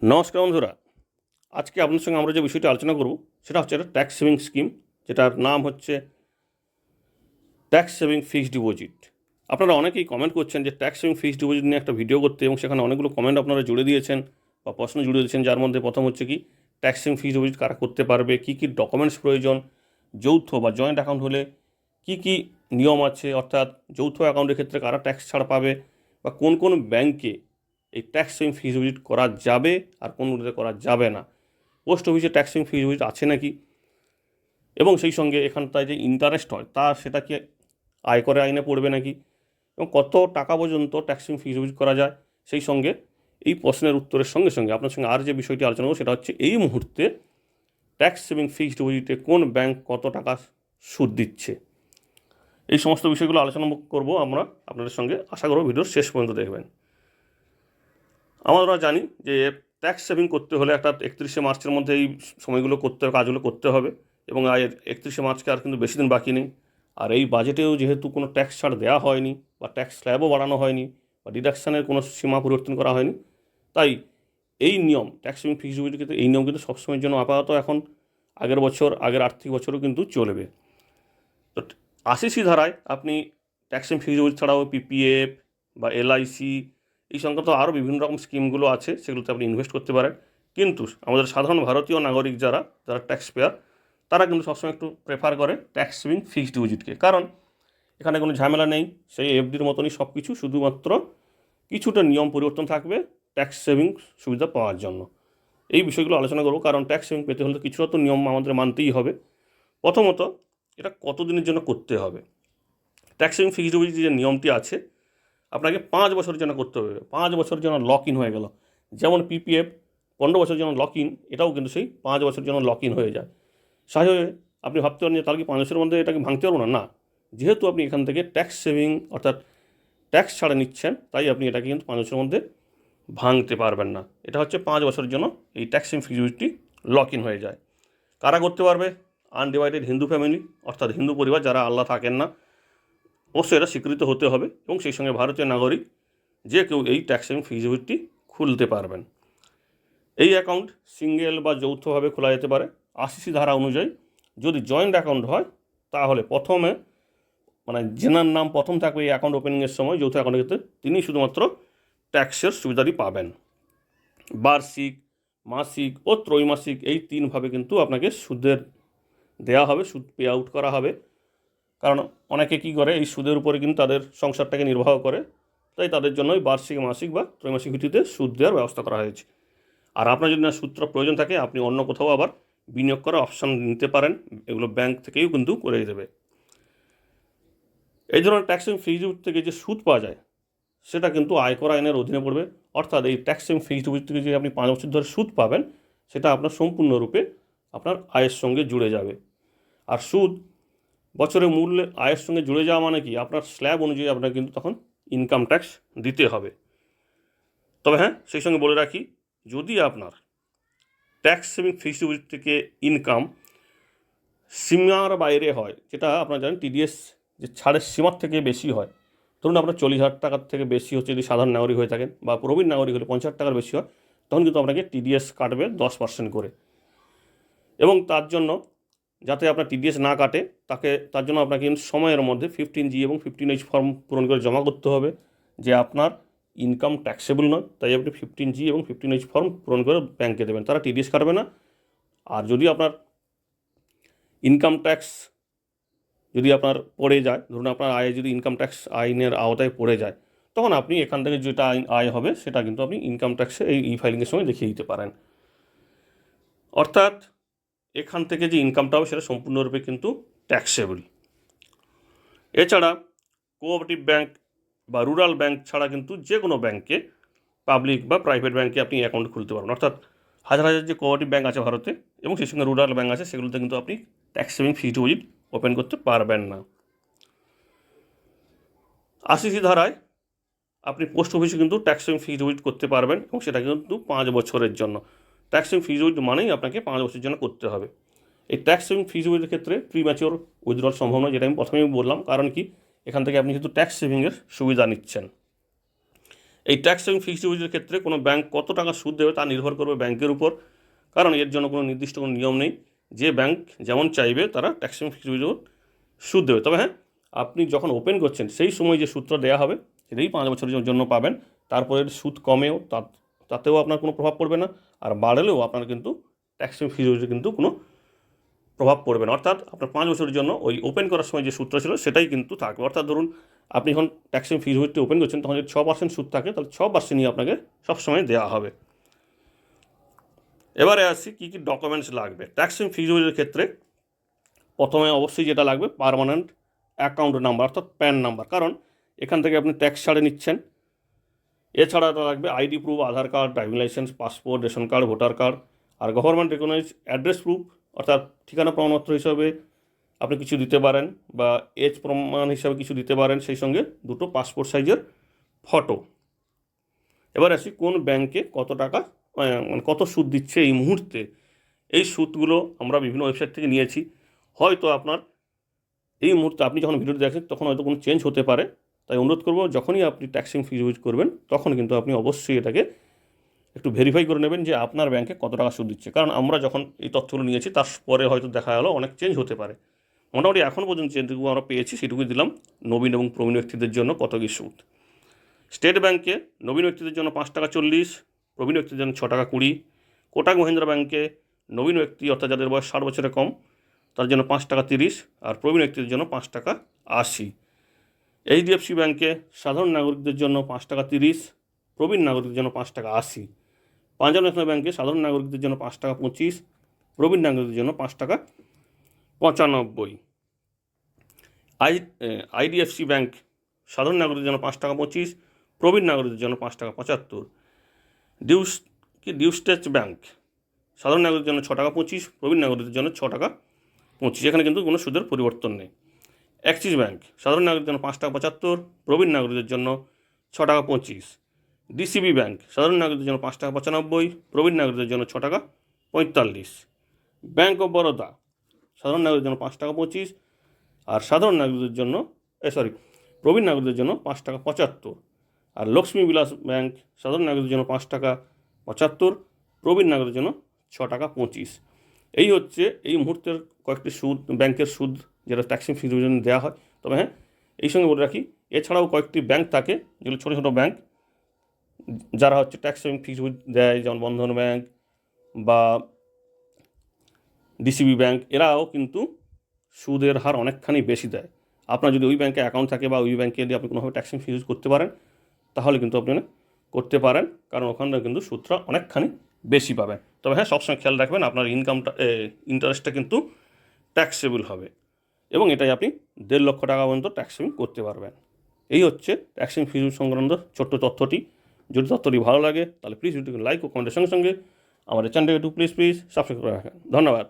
নমস্কার বন্ধুরা, আজকে আপনার সঙ্গে আমরা যে বিষয়টি আলোচনা করব সেটা হচ্ছে একটা ট্যাক্স সেভিং স্কিম, যেটার নাম হচ্ছে ট্যাক্স সেভিং ফিক্সড ডিপোজিট। আপনারা অনেকেই কমেন্ট করছেন যে ট্যাক্স সেভিং ফিক্সড ডিপোজিট নিয়ে একটা ভিডিও করতে, এবং সেখানে অনেকগুলো কমেন্ট আপনারা জুড়ে দিয়েছেন বা প্রশ্ন জুড়ে দিয়েছেন, যার মধ্যে প্রথম হচ্ছে কি ট্যাক্স সেভিং ফিক্সড ডিপোজিট কারা করতে পারবে, কী কী ডকুমেন্টস প্রয়োজন, যৌথ বা জয়েন্ট অ্যাকাউন্ট হলে কী কী নিয়ম আছে, অর্থাৎ যৌথ অ্যাকাউন্টের ক্ষেত্রে কারা ট্যাক্স ছাড় পাবে, বা কোন কোন ব্যাংকে এই ট্যাক্স সেভিং ফিক্সড ডিপোজিট করা যাবে আর কোনগুলোতে করা যাবে না, পোস্ট অফিসে ট্যাক্স সেভিং ফিক্সড ডিপোজিট আছে নাকি, এবং সেই সঙ্গে এখানটায় যে ইন্টারেস্ট হয় তা সেটা কি আয়করের আইনে পড়বে নাকি, এবং কত টাকা পর্যন্ত ট্যাক্স সেভিং ফিক্সড ডিপোজিট করা যায়। সেই সঙ্গে এই প্রশ্নের উত্তরের সঙ্গে সঙ্গে আপনার সঙ্গে আর যে বিষয়টি আলোচনা করব সেটা হচ্ছে এই মুহূর্তে ট্যাক্স সেভিং ফিক্সড ডিপোজিটে কোন ব্যাংক কত টাকা সুদ দিচ্ছে। এই সমস্ত বিষয়গুলো আলোচনা করব আমরা আপনাদের সঙ্গে, আশা করব ভিডিওর শেষ পর্যন্ত দেখবেন। আমরা জানি যে ট্যাক্স সেভিং করতে হলে একটা 31শে মার্চের মধ্যে এই সময়গুলো কাজগুলো করতে হবে, এবং আর 31শে মার্চকে আর কিন্তু বেশি দিন বাকি নেই। আর এই বাজেটেও যেহেতু কোনো ট্যাক্স ছাড় দেওয়া হয়নি বা ট্যাক্স স্ল্যাবও বাড়ানো হয়নি বা ডিডাকশানের কোনো সীমা পরিবর্তন করা হয়নি, তাই এই নিয়ম ট্যাক্স সেভিং ফিক্সড ডিপোজিট কিন্তু এই নিয়ম কিন্তু সবসময়ের জন্য আপাতত এখন আগের বছর, আগের আর্থিক বছরও কিন্তু চলবে। তো 80C ধারায় আপনি ট্যাক্স সেভিং ফিক্সড ডিপোজিট ছাড়াও পিপিএফ বা এলআইসি এই সংক্রান্ত আরও বিভিন্ন রকম স্কিমগুলো আছে, সেগুলোতে আপনি ইনভেস্ট করতে পারেন। কিন্তু আমাদের সাধারণ ভারতীয় নাগরিক যারা ট্যাক্স পেয়ার, তারা কিন্তু সবসময় একটু প্রেফার করে ট্যাক্স সেভিং ফিক্সড ডিপোজিটকে, কারণ এখানে কোনো ঝামেলা নেই, সেই এফডির মতনই সব কিছু, শুধুমাত্র কিছুটা নিয়ম পরিবর্তন থাকবে ট্যাক্স সেভিং সুবিধা পাওয়ার জন্য। এই বিষয়গুলো আলোচনা করব, কারণ ট্যাক্স সেভিং পেতে হলে কিছুটা তো নিয়ম আমাদের মানতেই হবে। প্রথমত, এটা কতদিনের জন্য করতে হবে। ট্যাক্স সেভিং ফিক্সড ডিপোজিট যে নিয়মটি আছে, আপনাকে 5 বছরের জন্য করতে হবে। 5 বছরের জন্য লক ইন হয়ে গেল, যেমন পিপিএফ 15 বছরের জন্য লক ইন, এটাও কিন্তু সেই 5 বছরের জন্য লক ইন হয়ে যায়। সহজে আপনি ভাবতে পারেন যে তাহলে কি 5 বছরের মধ্যে এটাকে ভাঙতে পারবো না, না, যেহেতু আপনি এখান থেকে ট্যাক্স সেভিং অর্থাৎ ট্যাক্স ছাড়া নিচ্ছেন, তাই আপনি এটাকে কিন্তু 5 বছরের মধ্যে ভাঙতে পারবেন না। এটা হচ্ছে 5 বছরের জন্য এই ট্যাক্স সেভিং ফিক্সড ডিপোজিটটি লক ইন হয়ে যায়। কারা করতে পারবে? আনডিভাইডেড হিন্দু ফ্যামিলি, অর্থাৎ হিন্দু পরিবার যারা আল্লাহ থাকেন না, অবশ্যই এটা স্বীকৃত হতে হবে, এবং সেই সঙ্গে ভারতীয় নাগরিক যে কেউ এই ট্যাক্স সেভিং ফিক্সড ডিপোজিটটি খুলতে পারবেন। এই অ্যাকাউন্ট সিঙ্গেল বা যৌথভাবে খোলা যেতে পারে। 80C ধারা অনুযায়ী যদি জয়েন্ট অ্যাকাউন্ট হয়, তাহলে প্রথমে যেনার নাম প্রথম থাকবে এই অ্যাকাউন্ট ওপেনিংয়ের সময় যৌথ অ্যাকাউন্টের ক্ষেত্রে, তিনি শুধুমাত্র ট্যাক্সের সুবিধাটি পাবেন। বার্ষিক, মাসিক ও ত্রৈমাসিক এই 3ভাবে কিন্তু আপনাকে সুদের দেওয়া হবে, সুদ পে আউট করা হবে। কারণ অনেকে কী করে, এই সুদের উপরে কিন্তু তাদের সংসারটাকে নির্বাহ করে, তাই তাদের জন্যই বার্ষিক, মাসিক বা ত্রৈমাসিক ভিত্তিতে সুদ দেওয়ার ব্যবস্থা করা হয়েছে। আর আপনার যদি না সুদটা প্রয়োজন থাকে, আপনি অন্য কোথাও আবার বিনিয়োগ করার অপশান নিতে পারেন, এগুলো ব্যাংক থেকেও কিন্তু করে দেবে। এই ধরনের ট্যাক্স সেভিং ফিক্সড ডিপোজিট থেকে যে সুদ পাওয়া যায়, সেটা কিন্তু আয়কর আইনের অধীনে পড়বে। অর্থাৎ এই ট্যাক্স সেভিং ফিক্সড ডিপোজিট থেকে যে আপনি 5 বছর ধরে সুদ পাবেন, সেটা আপনার সম্পূর্ণরূপে আপনার আয়ের সঙ্গে জুড়ে যাবে। আর সুদ বছরের মূল্যে আয়ের সঙ্গে জুড়ে যাওয়া মানে কি, আপনার স্ল্যাব অনুযায়ী আপনার কিন্তু তখন ইনকাম ট্যাক্স দিতে হবে। তবে হ্যাঁ, সেই সঙ্গে বলে রাখি, যদি আপনার ট্যাক্স সেভিং ফিক্সড ডিপোজিট থেকে ইনকাম সীমার বাইরে হয়, যেটা আপনারা জানেন টিডিএস যে ছাড়ের সীমার থেকে বেশি হয়, ধরুন আপনার 40,000 টাকার থেকে বেশি হচ্ছে যদি সাধারণ নাগরিক হয়ে থাকেন, বা প্রবীণ নাগরিক হলে 50,000 টাকার বেশি হয়, তখন কিন্তু আপনাকে টিডিএস কাটবে 10% করে। এবং তার জন্য, যাতে আপনার টিডিএস না কাটে, তার জন্য আপনাকে সময়ের মধ্যে 15G এবং 15H ফর্ম পূরণ করে জমা করতে হবে, যে আপনার ইনকাম ট্যাক্সেবল নয়, তাই আপনি 15G এবং 15H ফর্ম পূরণ করে ব্যাংকে দেবেন, তারা টিডিএস কাটবে না। আর যদি আপনার ইনকাম ট্যাক্স যদি আপনার পড়ে যায়, ধরুন আপনার আয় যদি ইনকাম ট্যাক্স আইনের আওতায় পড়ে যায়, তখন আপনি এখান থেকে যেটা আয় হবে সেটা কিন্তু আপনি ইনকাম ট্যাক্সে এই ফাইলিংয়ের সময় দেখিয়ে দিতে পারেন। অর্থাৎ এখান থেকে যে ইনকামটা হবে সেটা সম্পূর্ণরূপে কিন্তু ট্যাক্সেবল। এছাড়া কোঅপারেটিভ ব্যাংক বা রুরাল ব্যাংক ছাড়া কিন্তু যে কোনো ব্যাংকে, পাবলিক বা প্রাইভেট ব্যাংকে আপনি অ্যাকাউন্ট খুলতে পারবেন। অর্থাৎ হাজার হাজার যে কোঅপারেটিভ ব্যাংক আছে ভারতে, এবং সেই সঙ্গে রুরাল ব্যাংক আছে, সেগুলোতে কিন্তু আপনি tax saving fixed deposit open করতে পারবেন না। 80C ধারায় আপনি পোস্ট অফিসে কিন্তু ট্যাক্স সেভিং ফিক্সড ডিপোজিট করতে পারবেন, এবং সেটা কিন্তু 5 বছরের জন্য। ট্যাক্স সেভিং ফিক্সড ডিপোজিট মানেই আপনাকে 5 বছরের জন্য করতে হবে। এই ট্যাক্স সেভিং ফিক্সড ডিপোজিটের ক্ষেত্রে প্রিম্যাচিওর উইথড্রল সম্ভব নয়, যেটা আমি প্রথমেই বললাম। কারণ কি, এখান থেকে আপনি কিন্তু ট্যাক্স সেভিংয়ের সুবিধা নিচ্ছেন। এই ট্যাক্স সেভিং ফিক্সড ডিপোজিটের ক্ষেত্রে কোনো ব্যাংক কত টাকা সুদ দেবে তা নির্ভর করবে ব্যাংকের উপর, কারণ এর জন্য কোনো নির্দিষ্ট কোনো নিয়ম নেই। যে ব্যাংক যেমন চাইবে তারা ট্যাক্স সেভিং ফিক্সড ডিপোজিট সুদ দেবে। তবে হ্যাঁ, আপনি যখন ওপেন করছেন সেই সময় যে সুদটা দেওয়া হবে সেটাই 5 বছরের জন্য পাবেন। তারপরে সুদ কমেও তাতেও আপনার কোনো প্রভাব পড়বে না, আর বাড়লেও আপনার কিন্তু ট্যাক্স সেভিং ফিক্সড ডিপোজিটে কিন্তু কোনো প্রভাব পড়বে না। অর্থাৎ আপনার 5 বছরের জন্য ওই ওপেন করার সময় যে সুদটা ছিল সেটাই কিন্তু থাকবে। অর্থাৎ ধরুন আপনি যখন ট্যাক্স সেভিং ফিক্সড ডিপোজিটটি ওপেন করছেন তখন যদি 6% সুদ থাকে তাহলে 6%ই আপনাকে সবসময় দেওয়া হবে। এবারে আসি কী কী ডকুমেন্টস লাগবে ট্যাক্স সেভিং ফিক্সড ডিপোজিটের ক্ষেত্রে। প্রথমে অবশ্যই যেটা লাগবে পার্মানেন্ট অ্যাকাউন্ট নাম্বার অর্থাৎ প্যান নাম্বার, কারণ এখান থেকে আপনি ট্যাক্স ছাড়ে নিচ্ছেন। এছাড়া লাগবে ID proof, Aadhaar card, driving licence, passport, ration card, voter card, আর গভর্নমেন্ট রেকগনাইজ অ্যাড্রেস প্রুফ অর্থাৎ ঠিকানা প্রমাণপত্র হিসাবে আপনি কিছু দিতে পারেন বা এজ প্রমাণ হিসাবে কিছু দিতে পারেন, সেই সঙ্গে 2টো পাসপোর্ট সাইজের ফটো। এবার আসি কোন ব্যাংকে কত টাকা মানে কত সুদ দিচ্ছে এই মুহূর্তে। এই সুদগুলো আমরা বিভিন্ন ওয়েবসাইট থেকে নিয়েছি। হয়তো আপনার এই মুহূর্তে আপনি যখন ভিডিওটি দেখেন তখন হয়তো কোনো চেঞ্জ হতে পারে, তাই অনুরোধ করবো যখনই আপনি ট্যাক্সিং ফি ইউজ করবেন তখন কিন্তু আপনি অবশ্যই এটাকে একটু ভেরিফাই করে নেবেন যে আপনার ব্যাংকে কত টাকা সুদ দিচ্ছে, কারণ আমরা যখন এই তথ্যগুলো নিয়েছি তারপরে হয়তো দেখা গেলো অনেক চেঞ্জ হতে পারে। মোটামুটি এখন পর্যন্ত যেটুকু আমরা পেয়েছি সেটুকুই দিলাম। নবীন এবং প্রবীণ ব্যক্তিদের জন্য কত কি সুদ। স্টেট ব্যাংকে নবীন ব্যক্তিদের জন্য 5 টাকা 40, প্রবীণ ব্যক্তিদের জন্য 6 টাকা 20। কোটাক মহিন্দ্রা ব্যাংকে নবীন ব্যক্তি অর্থাৎ যাদের বয়স 60 বছরের কম তার জন্য 5 টাকা 30, আর প্রবীণ ব্যক্তিদের জন্য 5 টাকা 80। এইচডিএফসি ব্যাংকে সাধারণ নাগরিকদের জন্য 5 টাকা 30, প্রবীণ নাগরিকদের জন্য 5 টাকা 80। পাঞ্জাব ন্যাশনাল ব্যাংকে সাধারণ নাগরিকদের জন্য 5 টাকা 25, প্রবীণ নাগরিকদের জন্য 5 টাকা 95। আইডিএফসি ব্যাংক সাধারণ নাগরিকদের জন্য 5 টাকা 25, প্রবীণ নাগরিকদের জন্য 5 টাকা 75। ডিউস্টেচ ব্যাংক সাধারণ নাগরিকদের জন্য 6 টাকা 25, প্রবীণ নাগরিকদের জন্য 6 টাকা 25। এখানে কিন্তু কোনো সুদের পরিবর্তন নেই। অ্যাক্সিস ব্যাংক সাধারণ নাগরিকদের জন্য 5 টাকা 75, প্রবীণ নাগরিকদের জন্য 6 টাকা 25। ডিসিবি ব্যাংক সাধারণ নাগরিকদের জন্য 5 টাকা 95, প্রবীণ নাগরিকদের জন্য 6 টাকা 45। ব্যাংক অফ বরোদা সাধারণ নাগরিকদের জন্য 5 টাকা 25, আর সাধারণ নাগরিকদের জন্য প্রবীণ নাগরিকদের জন্য 5 টাকা 75। আর লক্ষ্মী বিলাস ব্যাংক সাধারণ নাগরিকদের জন্য 5 টাকা 75, প্রবীণ নাগরিকদের জন্য 6 টাকা 25। এই হচ্ছে এই মুহূর্তের কয়েকটি সুদ ব্যাংকের সুদ যেটা ট্যাক্সিং ফি দেওয়া হয়। তবে হ্যাঁ, এই সঙ্গে বলে রাখি এছাড়াও কয়েকটি ব্যাংক থাকে যেগুলো ছোটো ছোটো ব্যাংক যারা হচ্ছে ট্যাক্স সেভিং ফিক্সড দেয়, যেমন বন্ধন ব্যাংক বা ডিসিবি ব্যাংক, এরাও কিন্তু সুদের হার অনেকখানি বেশি দেয়। আপনার যদি ওই ব্যাংকে অ্যাকাউন্ট থাকে বা ওই ব্যাংকে যদি আপনি কোনোভাবে ট্যাক্সিং ফি ইউজ করতে পারেন তাহলে কিন্তু আপনি করতে পারেন, কারণ ওখানে কিন্তু সুদটা অনেকখানি বেশি পাবেন। তবে হ্যাঁ, সবসময় খেয়াল রাখবেন আপনার ইন্টারেস্টটা কিন্তু ট্যাক্সেবল হবে, এবং এটাই আপনি 1.5 লক্ষ টাকা পর্যন্ত ট্যাক্স সেভিং করতে পারবেন। এই হচ্ছে ট্যাক্সিং ফি সংক্রান্ত ছোট্ট তথ্যটি। যদি তথ্যটি ভালো লাগে তাহলে প্লিজ ভিডিওকে লাইক ও কমেন্টের সঙ্গে সঙ্গে আমাদের চ্যানেলকে একটু প্লিজ সাবস্ক্রাইব করে রাখেন। ধন্যবাদ।